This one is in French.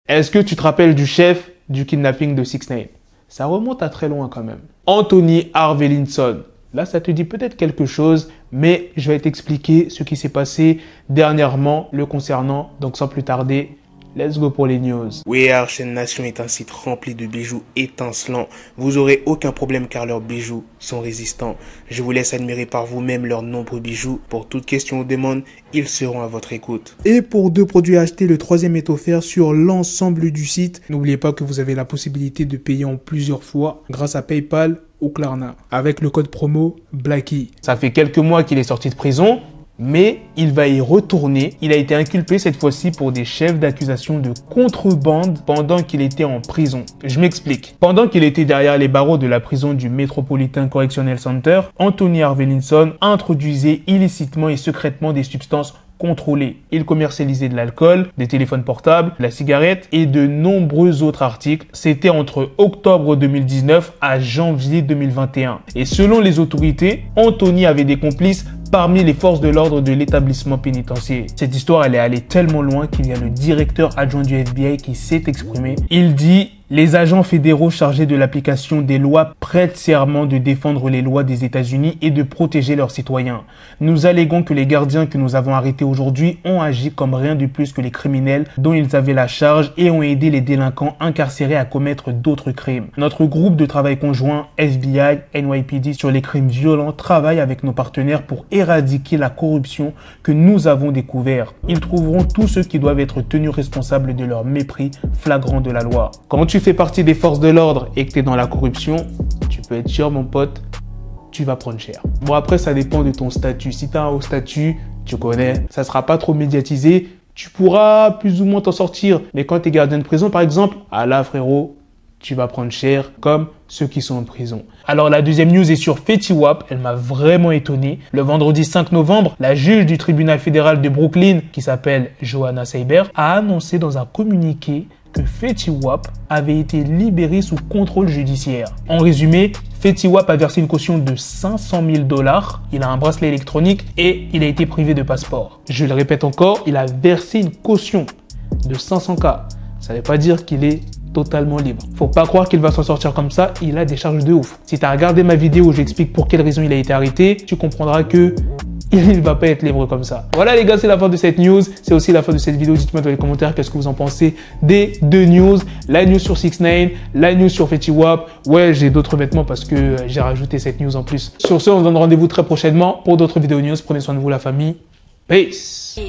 Est-ce que tu te rappelles du chef du kidnapping de 6ix9ine? Ça remonte à très loin quand même. Anthony Arvelinson. Là, ça te dit peut-être quelque chose, mais je vais t'expliquer ce qui s'est passé dernièrement le concernant. Donc sans plus tarder, let's go pour les news. WeAre Chaîne Nation est un site rempli de bijoux étincelants. Vous aurez aucun problème car leurs bijoux sont résistants. Je vous laisse admirer par vous-même leurs nombreux bijoux. Pour toute question ou demande, ils seront à votre écoute. Et pour 2 produits à acheter, le 3e est offert sur l'ensemble du site. N'oubliez pas que vous avez la possibilité de payer en plusieurs fois grâce à PayPal ou Klarna avec le code promo Blackie. Ça fait quelques mois qu'il est sorti de prison, mais il va y retourner. Il a été inculpé cette fois-ci pour des chefs d'accusation de contrebande pendant qu'il était en prison. Je m'explique. Pendant qu'il était derrière les barreaux de la prison du Metropolitan Correctional Center, Anthony Arvelinson introduisait illicitement et secrètement des substances contrôlées. Il commercialisait de l'alcool, des téléphones portables, de la cigarette et de nombreux autres articles. C'était entre octobre 2019 à janvier 2021. Et selon les autorités, Anthony avait des complices parmi les forces de l'ordre de l'établissement pénitentiaire. Cette histoire, elle est allée tellement loin qu'il y a le directeur adjoint du FBI qui s'est exprimé. Il dit: les agents fédéraux chargés de l'application des lois prêtent serment de défendre les lois des États-Unis et de protéger leurs citoyens. Nous alléguons que les gardiens que nous avons arrêtés aujourd'hui ont agi comme rien de plus que les criminels dont ils avaient la charge et ont aidé les délinquants incarcérés à commettre d'autres crimes. Notre groupe de travail conjoint FBI, NYPD sur les crimes violents travaille avec nos partenaires pour éradiquer la corruption que nous avons découvert. Ils trouveront tous ceux qui doivent être tenus responsables de leur mépris flagrant de la loi. Quand tu fais partie des forces de l'ordre et que tu es dans la corruption, tu peux être sûr, mon pote, tu vas prendre cher. Bon, après, ça dépend de ton statut. Si tu as un haut statut, tu connais, ça sera pas trop médiatisé. Tu pourras plus ou moins t'en sortir. Mais quand tu es gardien de prison, par exemple, ah là, frérot, tu vas prendre cher comme ceux qui sont en prison. Alors la deuxième news est sur Fetty Wap, elle m'a vraiment étonné. Le vendredi 5 novembre, la juge du tribunal fédéral de Brooklyn, qui s'appelle Johanna Seiber, a annoncé dans un communiqué que Fetty Wap avait été libéré sous contrôle judiciaire. En résumé, Fetty Wap a versé une caution de 500 000 $, il a un bracelet électronique et il a été privé de passeport. Je le répète encore, il a versé une caution de 500 000 $. Ça ne veut pas dire qu'il est totalement libre. Faut pas croire qu'il va s'en sortir comme ça, il a des charges de ouf. Si tu as regardé ma vidéo où j'explique pour quelle raison il a été arrêté, tu comprendras que il va pas être libre comme ça. Voilà les gars, c'est la fin de cette news. C'est aussi la fin de cette vidéo. Dites-moi dans les commentaires qu'est-ce que vous en pensez des 2 news. La news sur 6ix9ine, la news sur Fetty Wap. Ouais, j'ai d'autres vêtements parce que j'ai rajouté cette news en plus. Sur ce, on se donne rendez-vous très prochainement pour d'autres vidéos news. Prenez soin de vous la famille. Peace.